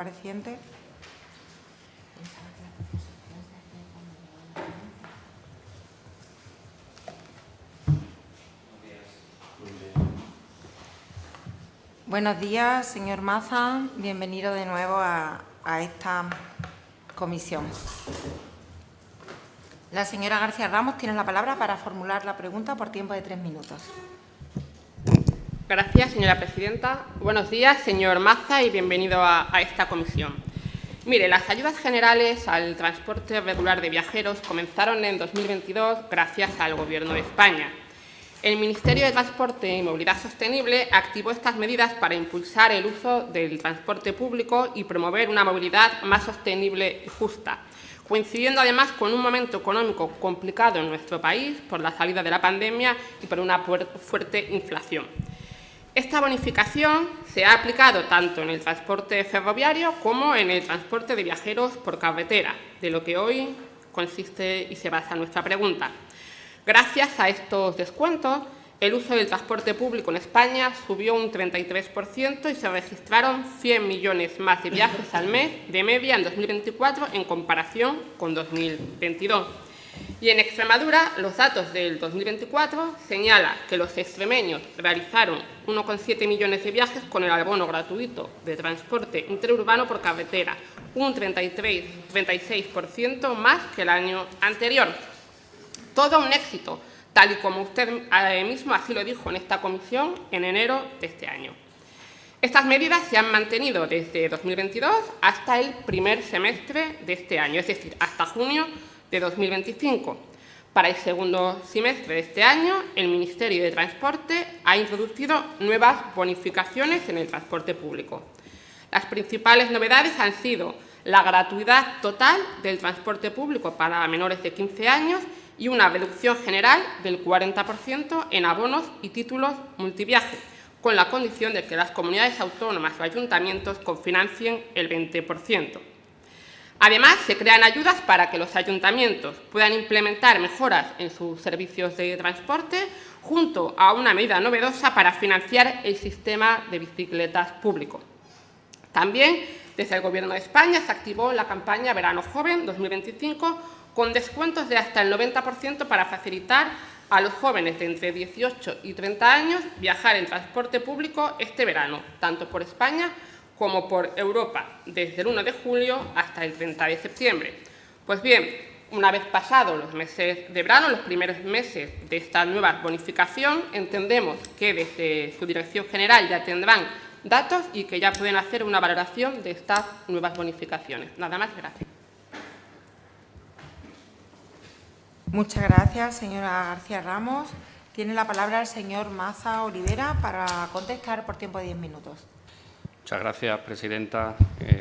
Compareciente. Buenos días, señor Maza. Bienvenido de nuevo a esta comisión. La señora García Ramos tiene la palabra para formular la pregunta por tiempo de 3 minutos. Gracias, señora presidenta. Buenos días, señor Maza, y bienvenido a esta comisión. Mire, las ayudas generales al transporte regular de viajeros comenzaron en 2022 gracias al Gobierno de España. El Ministerio de Transporte y Movilidad Sostenible activó estas medidas para impulsar el uso del transporte público y promover una movilidad más sostenible y justa, coincidiendo además con un momento económico complicado en nuestro país por la salida de la pandemia y por una fuerte inflación. Esta bonificación se ha aplicado tanto en el transporte ferroviario como en el transporte de viajeros por carretera, de lo que hoy consiste y se basa nuestra pregunta. Gracias a estos descuentos, el uso del transporte público en España subió un 33% y se registraron 100 millones más de viajes al mes de media en 2024 en comparación con 2022. Y en Extremadura, los datos del 2024 señalan que los extremeños realizaron 1,7 millones de viajes con el abono gratuito de transporte interurbano por carretera, un 36% más que el año anterior. Todo un éxito, tal y como usted mismo así lo dijo en esta comisión en enero de este año. Estas medidas se han mantenido desde 2022 hasta el primer semestre de este año, es decir, hasta junio de 2025. Para el segundo semestre de este año, el Ministerio de Transporte ha introducido nuevas bonificaciones en el transporte público. Las principales novedades han sido la gratuidad total del transporte público para menores de 15 años y una reducción general del 40% en abonos y títulos multiviaje, con la condición de que las comunidades autónomas o ayuntamientos cofinancien el 20%. Además, se crean ayudas para que los ayuntamientos puedan implementar mejoras en sus servicios de transporte, junto a una medida novedosa para financiar el sistema de bicicletas público. También, desde el Gobierno de España, se activó la campaña Verano Joven 2025 con descuentos de hasta el 90% para facilitar a los jóvenes de entre 18 y 30 años viajar en transporte público este verano, tanto por España como por Europa, desde el 1 de julio hasta el 30 de septiembre. Pues bien, una vez pasados los meses de verano, los primeros meses de esta nueva bonificación, entendemos que desde su Dirección General ya tendrán datos y que ya pueden hacer una valoración de estas nuevas bonificaciones. Nada más, gracias. Muchas gracias, señora García Ramos. Tiene la palabra el señor Maza Olivera para contestar por tiempo de 10 minutos. Muchas gracias, presidenta.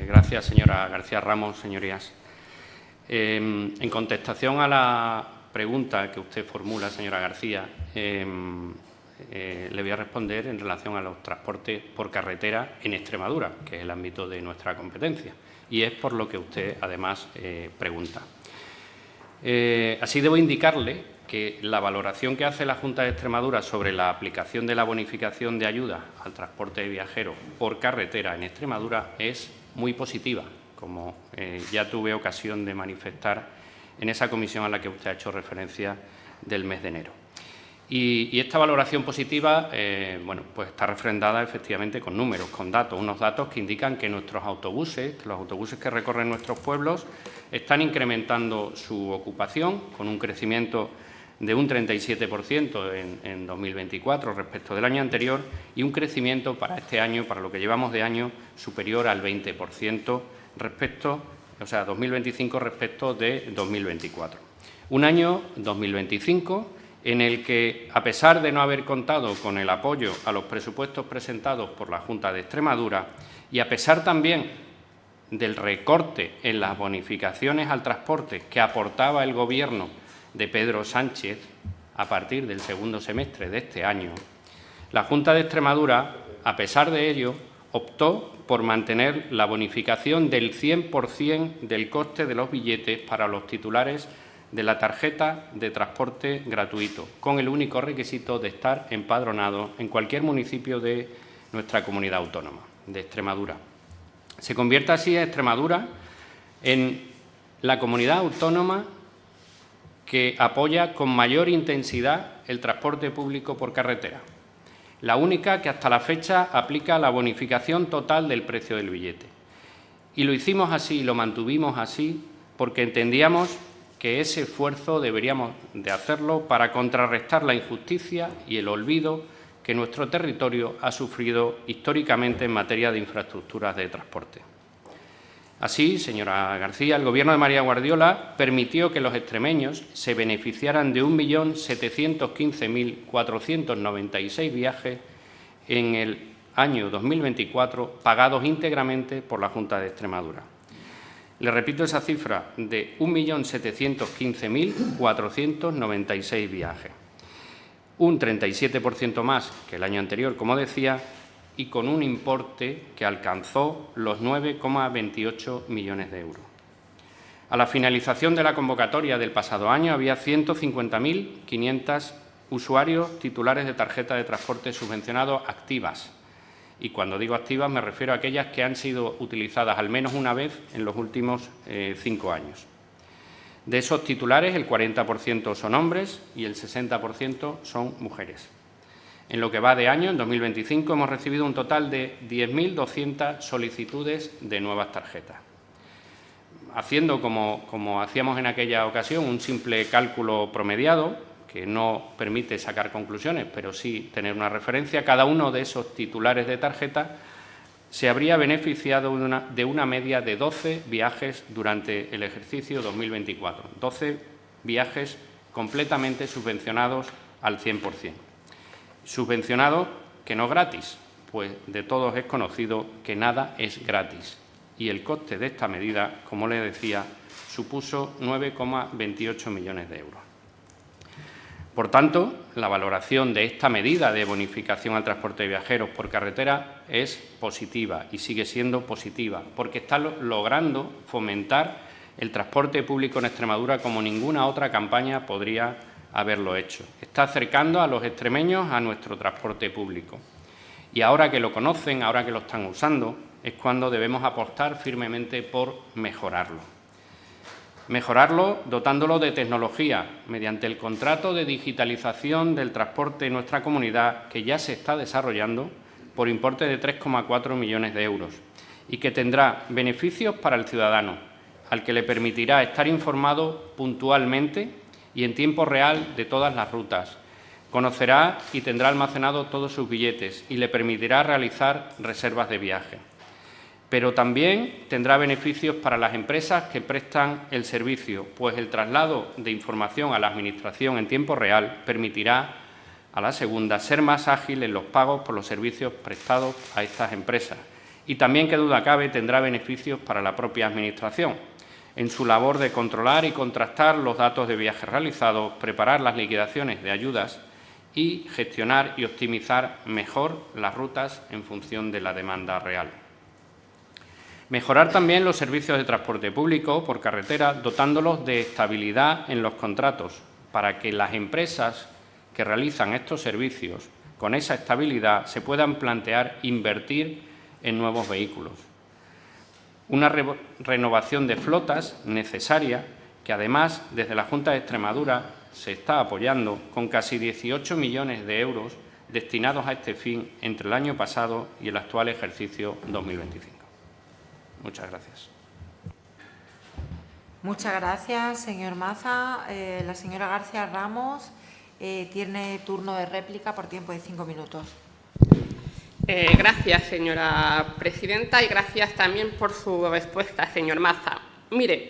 Gracias, señora García Ramos, señorías. En contestación a la pregunta que usted formula, señora García, le voy a responder en relación a los transportes por carretera en Extremadura, que es el ámbito de nuestra competencia, y es por lo que usted, además, pregunta. Así debo indicarle que la valoración que hace la Junta de Extremadura sobre la aplicación de la bonificación de ayuda al transporte de viajeros por carretera en Extremadura es muy positiva, como ya tuve ocasión de manifestar en esa comisión a la que usted ha hecho referencia del mes de enero. Y esta valoración positiva pues está refrendada efectivamente con números, con datos, unos datos que indican que nuestros autobuses, los autobuses que recorren nuestros pueblos, están incrementando su ocupación con un crecimiento de un 37% en 2024 respecto del año anterior y un crecimiento para este año, para lo que llevamos de año, superior al 20% respecto, 2025 respecto de 2024. Un año 2025 en el que, a pesar de no haber contado con el apoyo a los presupuestos presentados por la Junta de Extremadura y a pesar también del recorte en las bonificaciones al transporte que aportaba el Gobierno de Pedro Sánchez a partir del segundo semestre de este año, la Junta de Extremadura, a pesar de ello, optó por mantener la bonificación del 100% del coste de los billetes para los titulares de la tarjeta de transporte gratuito, con el único requisito de estar empadronado en cualquier municipio de nuestra comunidad autónoma, de Extremadura. Se convierte así a Extremadura en la comunidad autónoma que apoya con mayor intensidad el transporte público por carretera, la única que hasta la fecha aplica la bonificación total del precio del billete. Y lo hicimos así, lo mantuvimos así, porque entendíamos que ese esfuerzo deberíamos de hacerlo para contrarrestar la injusticia y el olvido que nuestro territorio ha sufrido históricamente en materia de infraestructuras de transporte. Así, señora García, el Gobierno de María Guardiola permitió que los extremeños se beneficiaran de 1.715.496 viajes en el año 2024, pagados íntegramente por la Junta de Extremadura. Le repito esa cifra de 1.715.496 viajes, un 37% más que el año anterior, como decía, y con un importe que alcanzó los 9,28 millones de euros. A la finalización de la convocatoria del pasado año había 150.500 usuarios titulares de tarjeta de transporte subvencionado activas. Y cuando digo activas me refiero a aquellas que han sido utilizadas al menos una vez en los últimos 5 años. De esos titulares, el 40% son hombres y el 60% son mujeres. En lo que va de año, en 2025, hemos recibido un total de 10.200 solicitudes de nuevas tarjetas. Haciendo, como hacíamos en aquella ocasión, un simple cálculo promediado, que no permite sacar conclusiones, pero sí tener una referencia, cada uno de esos titulares de tarjeta se habría beneficiado de una media de 12 viajes durante el ejercicio 2024. 12 viajes completamente subvencionados al 100%. Subvencionado que no gratis, pues de todos es conocido que nada es gratis. Y el coste de esta medida, como le decía, supuso 9,28 millones de euros. Por tanto, la valoración de esta medida de bonificación al transporte de viajeros por carretera es positiva y sigue siendo positiva, porque está logrando fomentar el transporte público en Extremadura como ninguna otra campaña podría haberlo hecho. Está acercando a los extremeños a nuestro transporte público. Y ahora que lo conocen, ahora que lo están usando, es cuando debemos apostar firmemente por mejorarlo. Mejorarlo dotándolo de tecnología mediante el contrato de digitalización del transporte en nuestra comunidad que ya se está desarrollando por importe de 3,4 millones de euros y que tendrá beneficios para el ciudadano, al que le permitirá estar informado puntualmente y en tiempo real de todas las rutas. Conocerá y tendrá almacenado todos sus billetes y le permitirá realizar reservas de viaje. Pero también tendrá beneficios para las empresas que prestan el servicio, pues el traslado de información a la Administración en tiempo real permitirá a la segunda ser más ágil en los pagos por los servicios prestados a estas empresas. Y también, qué duda cabe, tendrá beneficios para la propia Administración en su labor de controlar y contrastar los datos de viajes realizados, preparar las liquidaciones de ayudas y gestionar y optimizar mejor las rutas en función de la demanda real. Mejorar también los servicios de transporte público por carretera, dotándolos de estabilidad en los contratos, para que las empresas que realizan estos servicios, con esa estabilidad, se puedan plantear invertir en nuevos vehículos. Una renovación de flotas necesaria que, además, desde la Junta de Extremadura se está apoyando con casi 18 millones de euros destinados a este fin entre el año pasado y el actual ejercicio 2025. Muchas gracias. Muchas gracias, señor Maza. La señora García Ramos tiene turno de réplica por tiempo de 5 minutos. Gracias, señora presidenta, y gracias también por su respuesta, señor Maza. Mire,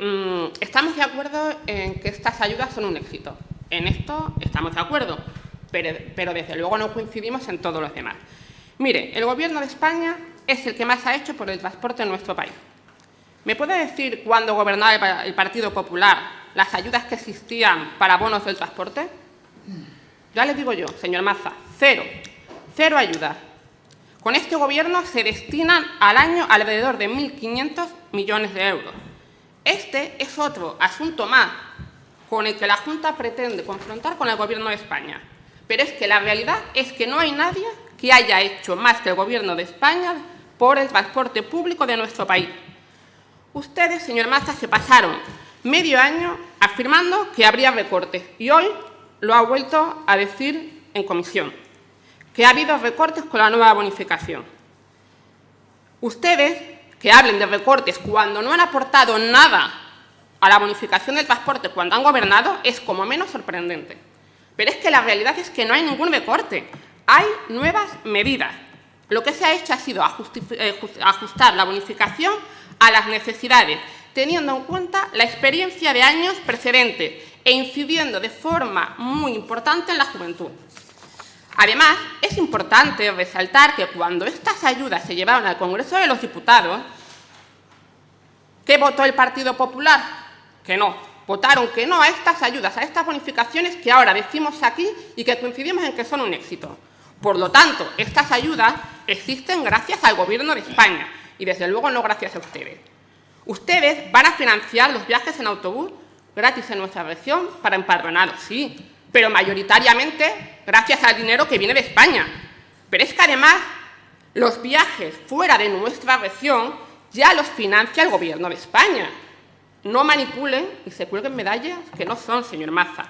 estamos de acuerdo en que estas ayudas son un éxito. En esto estamos de acuerdo, pero desde luego no coincidimos en todos los demás. Mire, el Gobierno de España es el que más ha hecho por el transporte en nuestro país. ¿Me puede decir cuándo gobernaba el Partido Popular las ayudas que existían para bonos del transporte? Ya les digo yo, señor Maza, cero ayudas. Con este Gobierno se destinan al año alrededor de 1.500 millones de euros. Este es otro asunto más con el que la Junta pretende confrontar con el Gobierno de España. Pero es que la realidad es que no hay nadie que haya hecho más que el Gobierno de España por el transporte público de nuestro país. Ustedes, señor Maza, se pasaron medio año afirmando que habría recortes y hoy lo ha vuelto a decir en comisión, que ha habido recortes con la nueva bonificación. Ustedes, que hablen de recortes cuando no han aportado nada a la bonificación del transporte cuando han gobernado, es como menos sorprendente. Pero es que la realidad es que no hay ningún recorte, hay nuevas medidas. Lo que se ha hecho ha sido ajustar la bonificación a las necesidades, teniendo en cuenta la experiencia de años precedentes e incidiendo de forma muy importante en la juventud. Además, es importante resaltar que cuando estas ayudas se llevaron al Congreso de los Diputados, ¿qué votó el Partido Popular? Que no. Votaron que no a estas ayudas, a estas bonificaciones que ahora decimos aquí y que coincidimos en que son un éxito. Por lo tanto, estas ayudas existen gracias al Gobierno de España y, desde luego, no gracias a ustedes. Ustedes van a financiar los viajes en autobús gratis en nuestra región para empadronados, sí, pero mayoritariamente gracias al dinero que viene de España. Pero es que, además, los viajes fuera de nuestra región ya los financia el Gobierno de España. No manipulen y se cuelguen medallas que no son, señor Maza.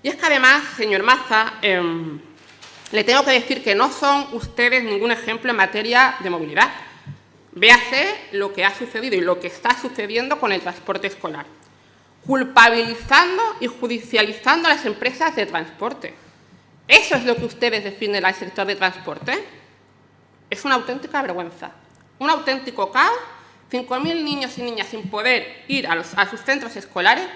Y es que, además, señor Maza, le tengo que decir que no son ustedes ningún ejemplo en materia de movilidad. Véase lo que ha sucedido y lo que está sucediendo con el transporte escolar, culpabilizando y judicializando a las empresas de transporte. ¿Eso es lo que ustedes definen al sector de transporte? Es una auténtica vergüenza, un auténtico caos, 5.000 niños y niñas sin poder ir a sus centros escolares.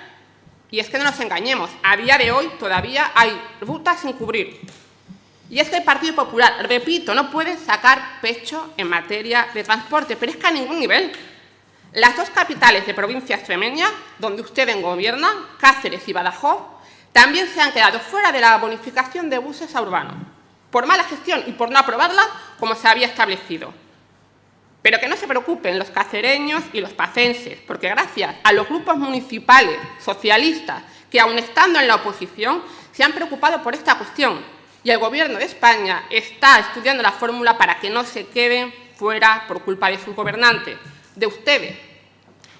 Y es que no nos engañemos, a día de hoy todavía hay rutas sin cubrir. Y es que el Partido Popular, repito, no puede sacar pecho en materia de transporte, pero es que a ningún nivel. Las dos capitales de provincia extremeña, donde ustedes gobiernan, Cáceres y Badajoz, también se han quedado fuera de la bonificación de buses a urbanos, por mala gestión y por no aprobarla como se había establecido. Pero que no se preocupen los cacereños y los pacenses, porque gracias a los grupos municipales socialistas que, aun estando en la oposición, se han preocupado por esta cuestión. Y el Gobierno de España está estudiando la fórmula para que no se queden fuera por culpa de sus gobernantes, de ustedes.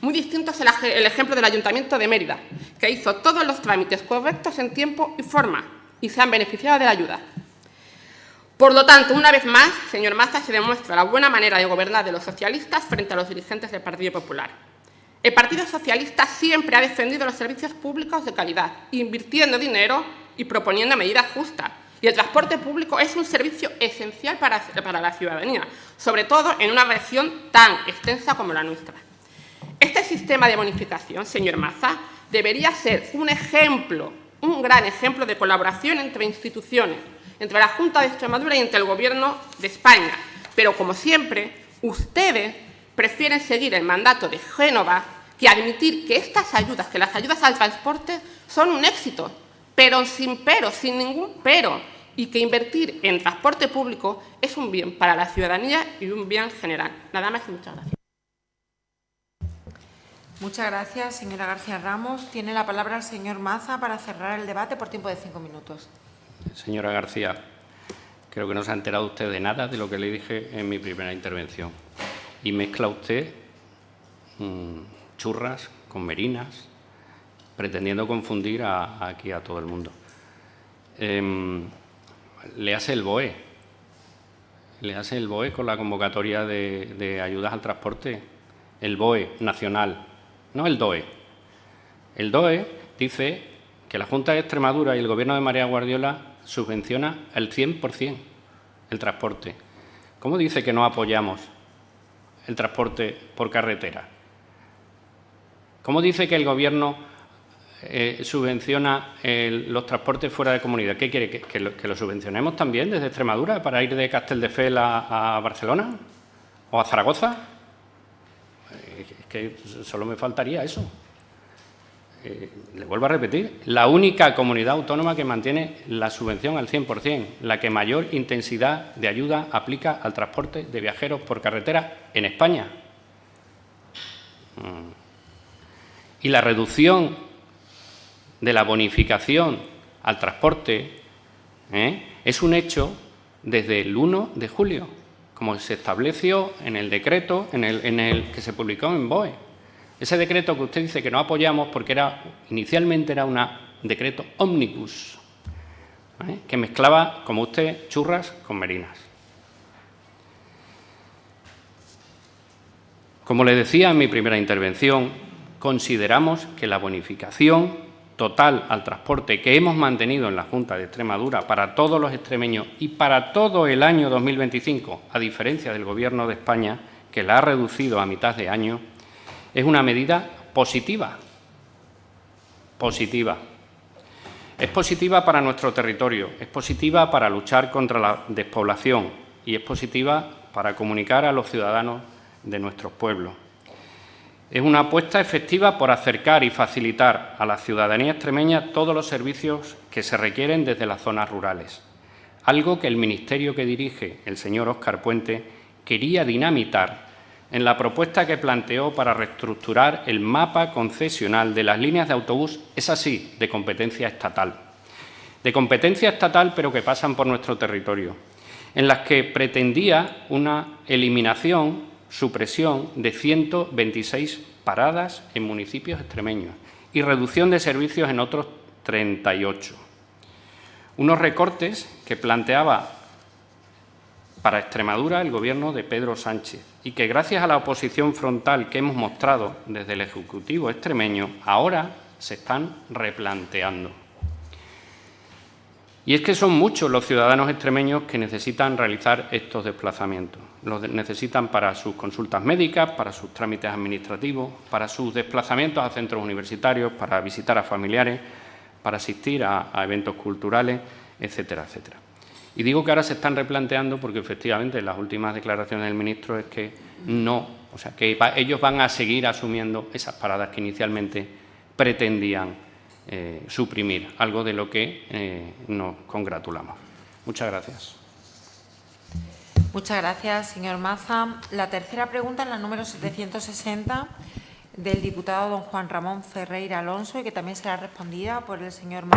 Muy distinto es el ejemplo del Ayuntamiento de Mérida, que hizo todos los trámites correctos en tiempo y forma y se han beneficiado de la ayuda. Por lo tanto, una vez más, señor Maza, se demuestra la buena manera de gobernar de los socialistas frente a los dirigentes del Partido Popular. El Partido Socialista siempre ha defendido los servicios públicos de calidad, invirtiendo dinero y proponiendo medidas justas. Y el transporte público es un servicio esencial para la ciudadanía, sobre todo en una región tan extensa como la nuestra. Este sistema de bonificación, señor Maza, debería ser un ejemplo, un gran ejemplo de colaboración entre instituciones, entre la Junta de Extremadura y entre el Gobierno de España. Pero, como siempre, ustedes prefieren seguir el mandato de Génova que admitir que estas ayudas, que las ayudas al transporte, son un éxito, pero, sin ningún pero, y que invertir en transporte público es un bien para la ciudadanía y un bien general. Nada más y muchas gracias. Muchas gracias, señora García Ramos. Tiene la palabra el señor Maza para cerrar el debate por tiempo de 5 minutos. Señora García, creo que no se ha enterado usted de nada de lo que le dije en mi primera intervención. Y mezcla usted churras con merinas, pretendiendo confundir aquí a todo el mundo. Le hace el BOE. Le hace el BOE con la convocatoria de ayudas al transporte. El BOE nacional, no el DOE. El DOE dice que la Junta de Extremadura y el Gobierno de María Guardiola subvenciona el 100% el transporte. ¿Cómo dice que no apoyamos el transporte por carretera? ¿Cómo dice que el Gobierno subvenciona los transportes fuera de comunidad? ¿Qué quiere? ¿Que lo subvencionemos también desde Extremadura para ir de Castelldefels a Barcelona o a Zaragoza? Es que solo me faltaría eso. Le vuelvo a repetir, la única comunidad autónoma que mantiene la subvención al 100%, la que mayor intensidad de ayuda aplica al transporte de viajeros por carretera en España. Y la reducción de la bonificación al transporte es un hecho desde el 1 de julio. como se estableció en el decreto en el que se publicó en BOE. Ese decreto que usted dice que no apoyamos porque inicialmente era un decreto ómnibus, que mezclaba, como usted, churras con merinas. Como le decía en mi primera intervención, consideramos que la bonificación total al transporte que hemos mantenido en la Junta de Extremadura para todos los extremeños y para todo el año 2025, a diferencia del Gobierno de España, que la ha reducido a mitad de año, es una medida positiva. Positiva. Es positiva para nuestro territorio, es positiva para luchar contra la despoblación y es positiva para comunicar a los ciudadanos de nuestros pueblos. Es una apuesta efectiva por acercar y facilitar a la ciudadanía extremeña todos los servicios que se requieren desde las zonas rurales, algo que el ministerio que dirige el señor Óscar Puente quería dinamitar en la propuesta que planteó para reestructurar el mapa concesional de las líneas de autobús, es así, de competencia estatal. De competencia estatal, pero que pasan por nuestro territorio, en las que pretendía una eliminación, supresión de 126 paradas en municipios extremeños y reducción de servicios en otros 38. Unos recortes que planteaba para Extremadura el Gobierno de Pedro Sánchez y que, gracias a la oposición frontal que hemos mostrado desde el Ejecutivo extremeño, ahora se están replanteando. Y es que son muchos los ciudadanos extremeños que necesitan realizar estos desplazamientos. Los necesitan para sus consultas médicas, para sus trámites administrativos, para sus desplazamientos a centros universitarios, para visitar a familiares, para asistir a eventos culturales, etcétera, etcétera. Y digo que ahora se están replanteando porque, efectivamente, las últimas declaraciones del ministro es que no, o sea, que ellos van a seguir asumiendo esas paradas que inicialmente pretendían suprimir, algo de lo que nos congratulamos. Muchas gracias. Muchas gracias, señor Maza. La tercera pregunta es la número 760 del diputado don Juan Ramón Ferreira Alonso y que también será respondida por el señor Maza.